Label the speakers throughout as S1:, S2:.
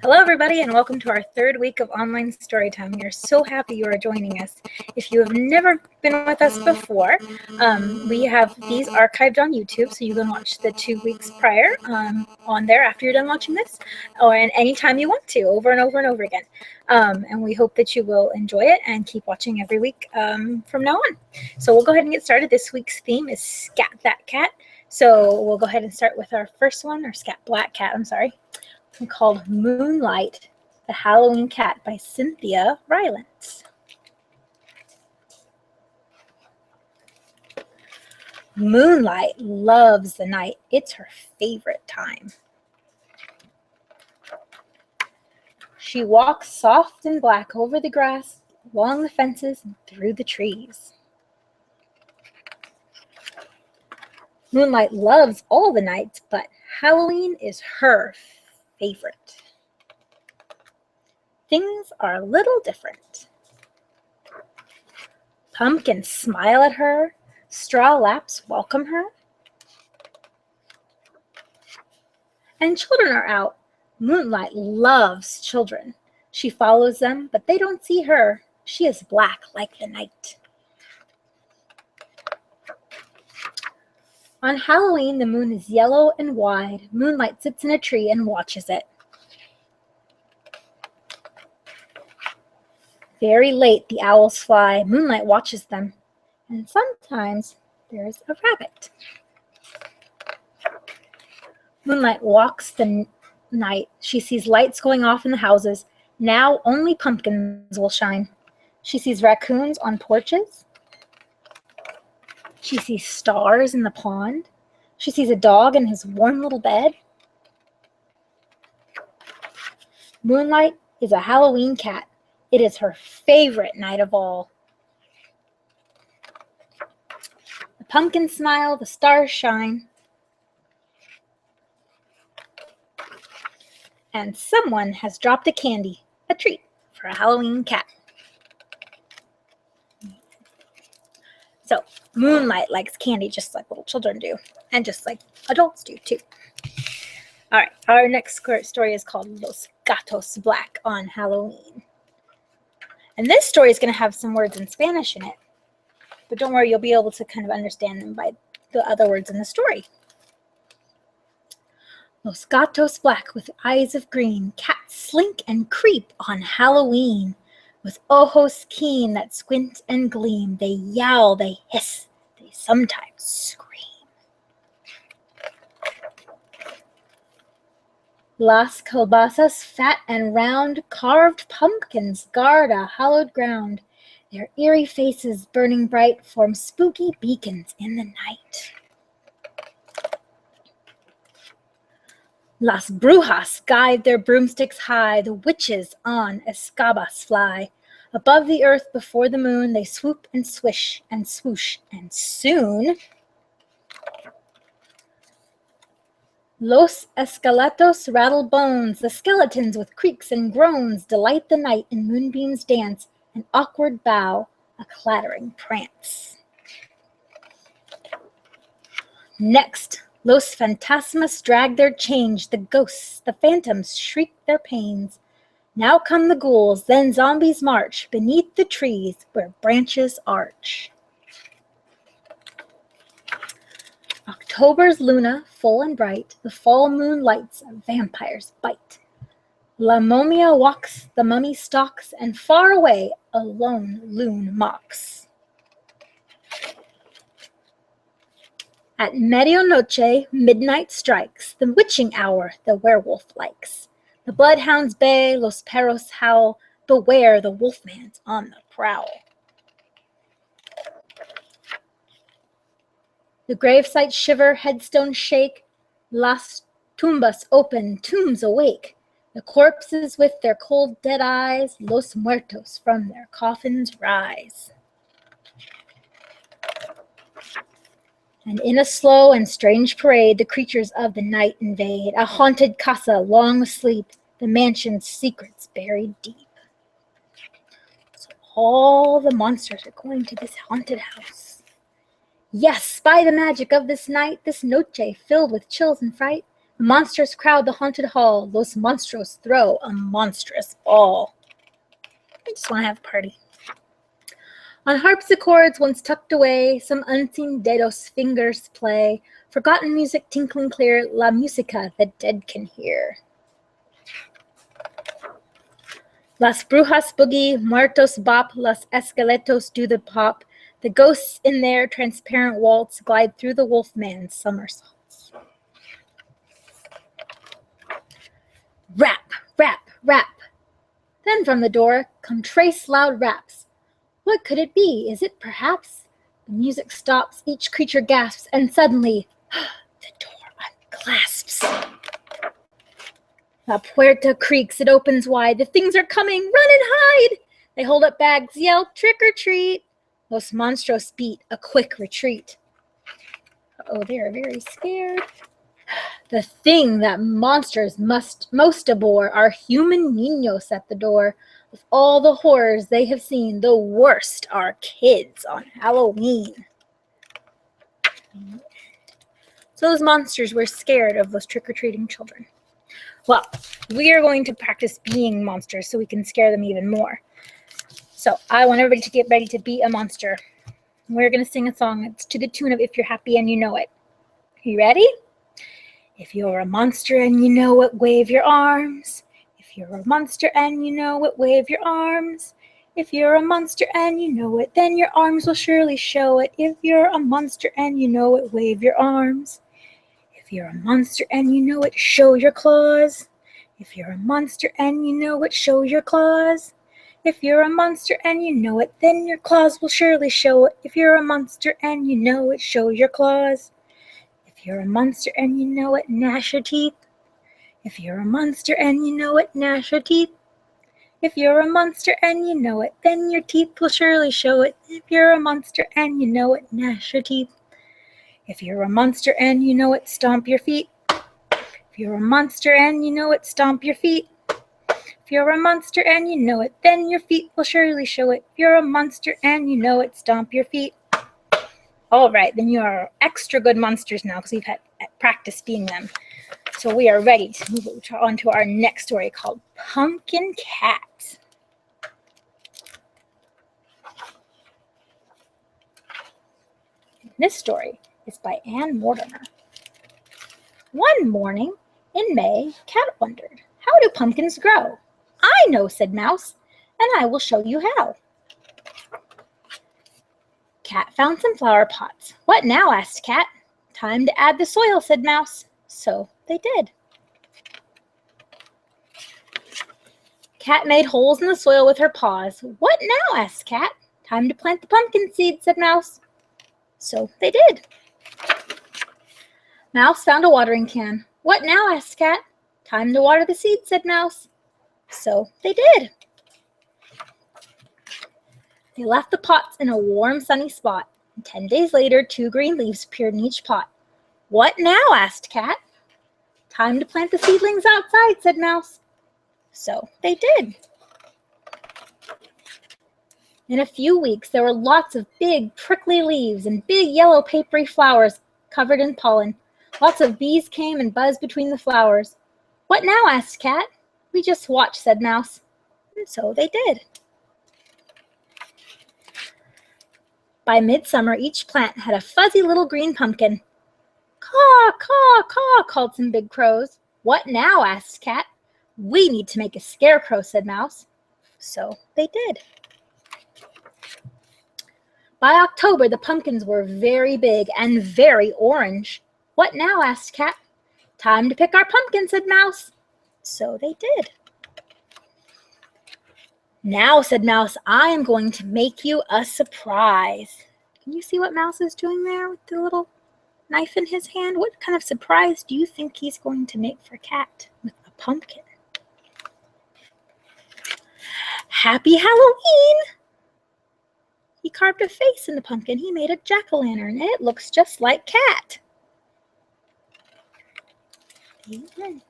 S1: Hello, everybody, and welcome to our third week of online Storytime. We are so happy you are joining us. If you have never been with us before, we have these archived on YouTube, so you can watch the 2 weeks prior on there after you're done watching this, or anytime you want to, over and over and over again. And we hope that you will enjoy it and keep watching every week from now on. So we'll go ahead and get started. This week's theme is Scat That Cat. So we'll go ahead and start with our first one, or Scat Black Cat, I'm sorry. Called Moonlight the Halloween Cat by Cynthia Rylance. Moonlight loves the night. It's her favorite time. She walks soft and black over the grass, along the fences, and through the trees. Moonlight loves all the nights, but Halloween is her favorite. Things are a little different. Pumpkins smile at her. Straw laps welcome her. And children are out. Moonlight loves children. She follows them, but they don't see her. She is black like the night. On Halloween, the moon is yellow and wide. Moonlight sits in a tree and watches it. Very late, the owls fly. Moonlight watches them. And sometimes there's a rabbit. Moonlight walks the night. She sees lights going off in the houses. Now only pumpkins will shine. She sees raccoons on porches. She sees stars in the pond. She sees a dog in his warm little bed. Moonlight is a Halloween cat. It is her favorite night of all. The pumpkins smile, the stars shine. And someone has dropped a candy, a treat for a Halloween cat. So, Moonlight likes candy just like little children do, and just like adults do too. All right, our next story is called Los Gatos Black on Halloween. And this story is going to have some words in Spanish in it, but don't worry, you'll be able to kind of understand them by the other words in the story. Los Gatos Black with eyes of green, cats slink and creep on Halloween. With ojos keen that squint and gleam, they yowl, they hiss, they sometimes scream. Las calabazas, fat and round, carved pumpkins guard a hallowed ground. Their eerie faces, burning bright, form spooky beacons in the night. Las brujas guide their broomsticks high, the witches on escabas fly. Above the earth before the moon, they swoop and swish and swoosh, and soon Los esqueletos rattle bones, the skeletons with creaks and groans delight the night in moonbeams dance, an awkward bow, a clattering prance. Next, Los Fantasmas drag their change, the ghosts, the phantoms shriek their pains. Now come the ghouls, then zombies march beneath the trees where branches arch. October's luna, full and bright, the fall moon lights a vampire's bite. La momia walks, the mummy stalks, and far away a lone loon mocks. At medianoche, midnight strikes, the witching hour the werewolf likes. The bloodhounds bay, los perros howl, beware the wolfman's on the prowl. The gravesites shiver, headstones shake, las tumbas open, tombs awake. The corpses with their cold dead eyes, los muertos from their coffins rise. And in a slow and strange parade, the creatures of the night invade. A haunted casa long asleep, the mansion's secrets buried deep. So all the monsters are going to this haunted house. Yes, by the magic of this night, this noche filled with chills and fright, Monsters crowd the haunted hall. Los monstros throw a monstrous ball. I just want to have a party. On harpsichords once tucked away, some unseen Gatos fingers play. Forgotten music tinkling clear, la música that dead can hear. Las brujas boogie, muertos bop, los esqueletos do the pop. The ghosts in their transparent waltz glide through the wolfman's somersaults. Rap, rap, rap. Then from the door come trace loud raps. What could it be? Is it perhaps? The music stops, each creature gasps, and suddenly, the door unclasps. La puerta creaks, it opens wide. The things are coming, run and hide! They hold up bags, yell, trick or treat. Los monstros beat a quick retreat. Oh, they are very scared. The thing that monsters must most abhor are human niños at the door. With all the horrors they have seen, the worst are kids on Halloween. So those monsters were scared of those trick-or-treating children. Well, we are going to practice being monsters so we can scare them even more. So I want everybody to get ready to be a monster. We're going to sing a song. It's to the tune of If You're Happy and You Know It. Are you ready? If you're a monster and you know it, wave your arms. If you're a monster and you know it, wave your arms. If you're a monster and you know it, then your arms will surely show it. If you're a monster and you know it, wave your arms. If you're a monster and you know it, show your claws. If you're a monster and you know it, show your claws. If you're a monster and you know it, then your claws will surely show it. If you're a monster and you know it, show your claws. If you're a monster and you know it, gnash your teeth. If you're a monster and you know it, gnash your teeth. If you're a monster and you know it, then your teeth will surely show it. If you're a monster and you know it, gnash your teeth. If you're a monster and you know it, stomp your feet. If you're a monster and you know it, stomp your feet. If you're a monster and you know it, then your feet will surely show it. If you're a monster and you know it, stomp your feet. All right, then you are extra good monsters now because we've had practice being them. So we are ready to move on to our next story called Pumpkin Cat. This story is by Anne Mortimer. One morning in May, Cat wondered, "How do pumpkins grow?" "I know," said Mouse, "and I will show you how." Cat found some flower pots. "What now?" asked Cat. "Time to add the soil," said Mouse. So they did. Cat made holes in the soil with her paws. "What now?" asked Cat. "Time to plant the pumpkin seeds," said Mouse. So they did. Mouse found a watering can. "What now?" asked Cat. "Time to water the seeds," said Mouse. So they did. They left the pots in a warm, sunny spot. And 10 days later, 2 green leaves appeared in each pot. "What now?" asked Cat. "Time to plant the seedlings outside," said Mouse. So they did. In a few weeks, there were lots of big, prickly leaves and big, yellow, papery flowers covered in pollen. Lots of bees came and buzzed between the flowers. "What now?" asked Cat. "We just watch," said Mouse. And so they did. By midsummer, each plant had a fuzzy little green pumpkin. "Caw, caw, caw," called some big crows. "What now?" asked Cat. "We need to make a scarecrow," said Mouse. So they did. By October, the pumpkins were very big and very orange. "What now?" asked Cat. "Time to pick our pumpkin," said Mouse. So they did. "Now," said Mouse, "I am going to make you a surprise." Can you see what Mouse is doing there with the little knife in his hand? What kind of surprise do you think he's going to make for Cat with a pumpkin? "Happy Halloween!" He carved a face in the pumpkin. He made a jack-o'-lantern, and it looks just like Cat. The end.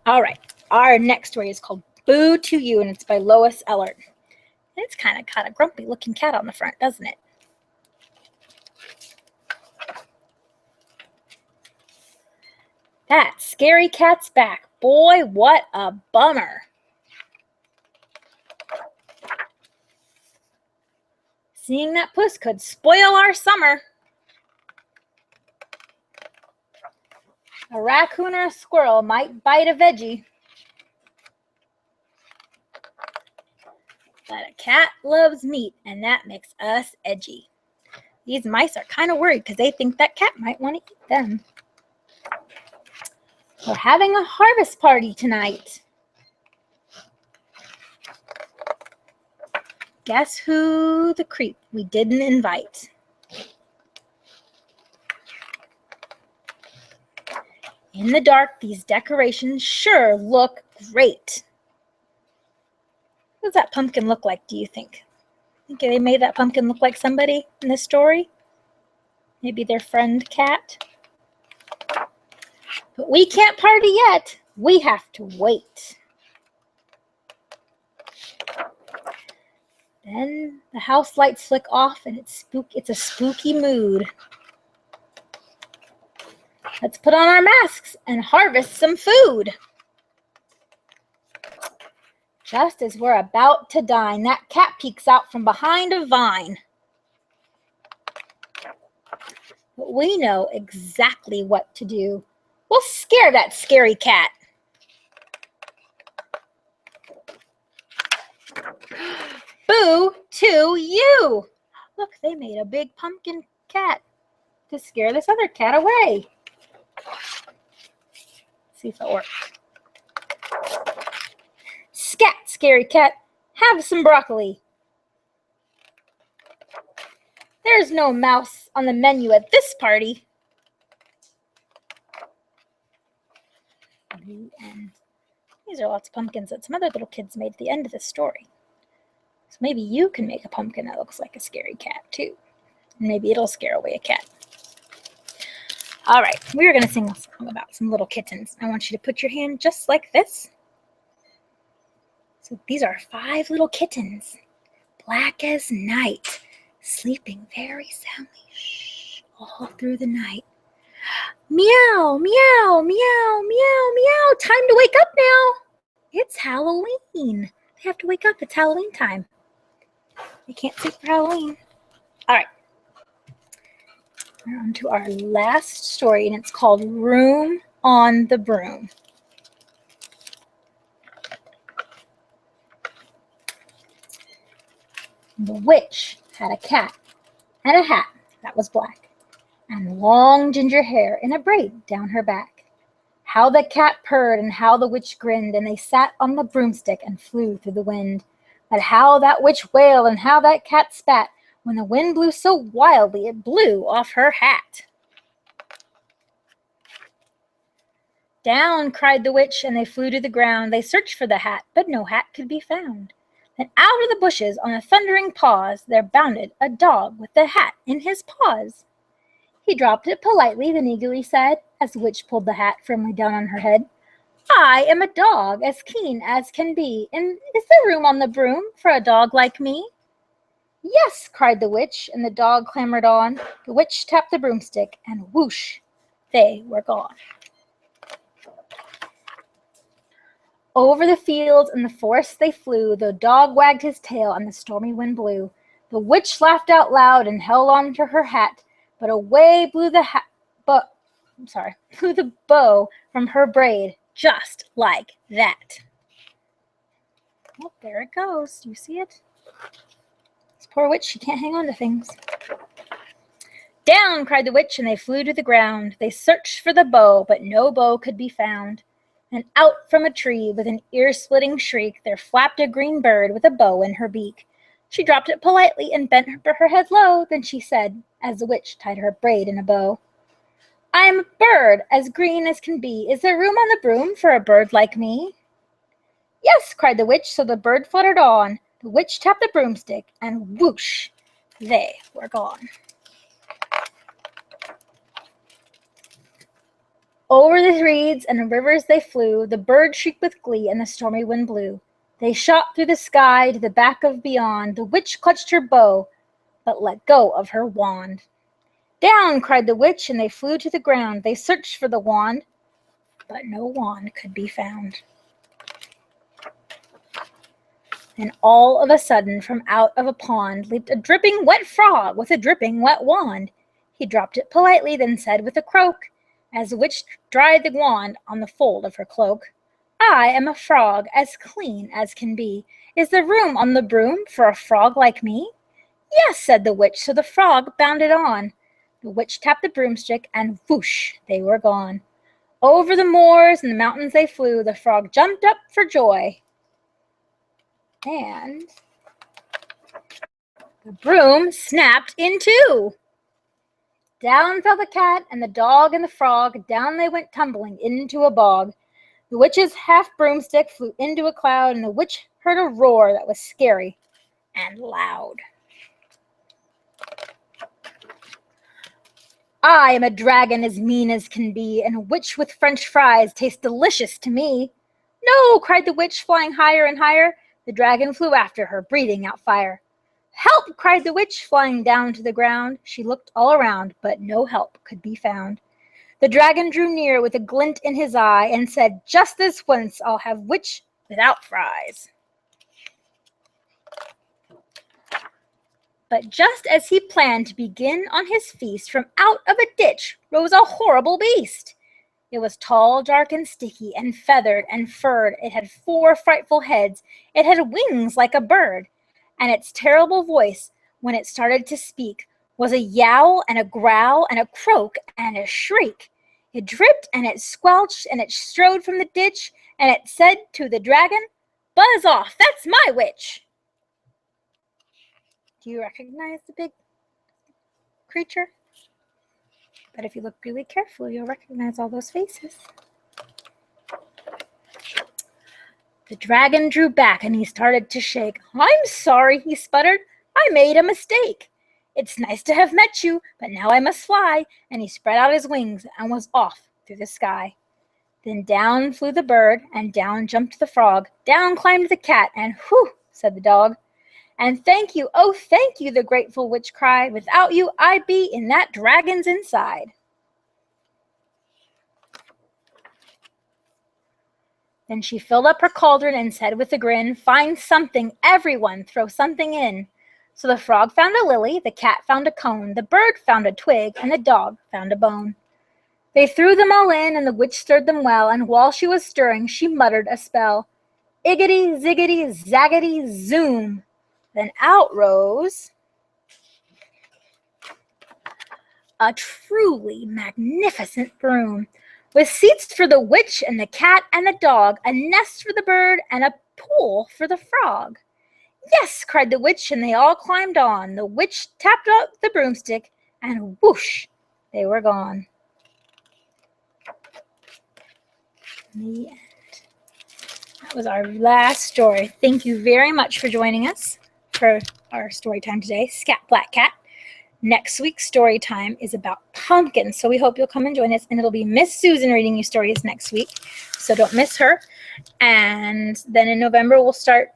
S1: All right, our next story is called Boo to You, and it's by Lois Ellert. It's kind of got a grumpy-looking cat on the front, doesn't it? That scary cat's back. Boy, what a bummer. Seeing that puss could spoil our summer. A raccoon or a squirrel might bite a veggie, but a cat loves meat, and that makes us edgy. These mice are kind of worried because they think that cat might want to eat them. We're having a harvest party tonight. Guess who the creep we didn't invite? In the dark, these decorations sure look great. What does that pumpkin look like, do you think? Think they made that pumpkin look like somebody in this story? Maybe their friend cat? But we can't party yet. We have to wait. Then the house lights flick off and it's a spooky mood. Let's put on our masks and harvest some food. Just as we're about to dine, that cat peeks out from behind a vine. But we know exactly what to do. We'll scare that scary cat. Boo to you! Look, they made a big pumpkin cat to scare this other cat away. Let's see if it works. Scat, scary cat, have some broccoli. There's no mouse on the menu at this party. And these are lots of pumpkins that some other little kids made at the end of the story. So maybe you can make a pumpkin that looks like a scary cat too. And maybe it'll scare away a cat. All right, we're going to sing a song about some little kittens. I want you to put your hand just like this. So these are 5 little kittens, black as night, sleeping very soundly, shh, all through the night. Meow, meow, meow, meow, meow. Time to wake up now. It's Halloween. They have to wake up. It's Halloween time. They can't sleep for Halloween. All right. We're on to our last story, and it's called Room on the Broom. The witch had a cat and a hat that was black, and long ginger hair in a braid down her back. How the cat purred and how the witch grinned, and they sat on the broomstick and flew through the wind. But how that witch wailed and how that cat spat when the wind blew so wildly it blew off her hat. Down, cried the witch, and they flew to the ground. They searched for the hat, but no hat could be found. Then out of the bushes, on a thundering pause, there bounded a dog with the hat in his paws. He dropped it politely, then eagerly said, as the witch pulled the hat firmly down on her head, I am a dog, as keen as can be, and is there room on the broom for a dog like me? Yes, cried the witch, and the dog clambered on. The witch tapped the broomstick, and whoosh, they were gone. Over the fields and the forest they flew. The dog wagged his tail, and the stormy wind blew. The witch laughed out loud and held on to her hat, but away blew the blew the bow from her braid, just like that. Oh, there it goes. Do you see it? This poor witch, she can't hang on to things. Down, cried the witch, and they flew to the ground. They searched for the bow, but no bow could be found. And out from a tree, with an ear-splitting shriek, there flapped a green bird with a bow in her beak. She dropped it politely and bent her head low. Then she said, as the witch tied her braid in a bow, I am a bird, as green as can be. Is there room on the broom for a bird like me? Yes, cried the witch, so the bird fluttered on. The witch tapped the broomstick, and whoosh, they were gone. Over the reeds and the rivers they flew. The bird shrieked with glee, and the stormy wind blew. They shot through the sky to the back of beyond. The witch clutched her bow, but let go of her wand. Down, cried the witch, and they flew to the ground. They searched for the wand, but no wand could be found. And all of a sudden, from out of a pond leaped a dripping wet frog with a dripping wet wand. He dropped it politely, then said with a croak, as the witch dried the wand on the fold of her cloak, "I am a frog, as clean as can be. Is there room on the broom for a frog like me?" "Yes," said the witch, so the frog bounded on. The witch tapped the broomstick, and whoosh, they were gone. Over the moors and the mountains they flew. The frog jumped up for joy. And the broom snapped in two. Down fell the cat and the dog and the frog. Down they went tumbling into a bog. The witch's half broomstick flew into a cloud, and the witch heard a roar that was scary and loud. "I am a dragon as mean as can be, and a witch with French fries tastes delicious to me." "No!" cried the witch, flying higher and higher. The dragon flew after her, breathing out fire. "Help!" cried the witch, flying down to the ground. She looked all around, but no help could be found. The dragon drew near with a glint in his eye and said, "Just this once I'll have witch without fries." But just as he planned to begin on his feast, from out of a ditch rose a horrible beast. It was tall, dark, and sticky, and feathered and furred. It had 4 frightful heads. It had wings like a bird. And its terrible voice, when it started to speak, was a yowl and a growl and a croak and a shriek. It dripped and it squelched and it strode from the ditch, and it said to the dragon, "Buzz off, that's my witch." Do you recognize the big creature? But if you look really carefully, you'll recognize all those faces. The dragon drew back and he started to shake. "I'm sorry," he sputtered. "I made a mistake. It's nice to have met you, but now I must fly." And he spread out his wings and was off through the sky. Then down flew the bird, and down jumped the frog. Down climbed the cat, and whew, said the dog. "And thank you, oh thank you," the grateful witch cried. "Without you I'd be in that dragon's inside." Then she filled up her cauldron and said with a grin, "Find something, everyone, throw something in." So the frog found a lily, the cat found a cone, the bird found a twig, and the dog found a bone. They threw them all in, and the witch stirred them well, and while she was stirring, she muttered a spell. Iggity, ziggity, zaggity, zoom. Then out rose a truly magnificent broom, with seats for the witch and the cat and the dog, a nest for the bird, and a pool for the frog. "Yes," cried the witch, and they all climbed on. The witch tapped up the broomstick, and whoosh, they were gone. The end. That was our last story. Thank you very much for joining us for our story time today, Scat Black Cat. Next week's story time is about pumpkins, so we hope you'll come and join us, and it'll be Miss Susan reading you stories next week, so don't miss her. And then in November, we'll start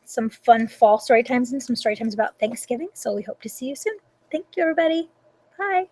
S1: some fun fall story times and some story times about Thanksgiving, so we hope to see you soon. Thank you, everybody. Bye.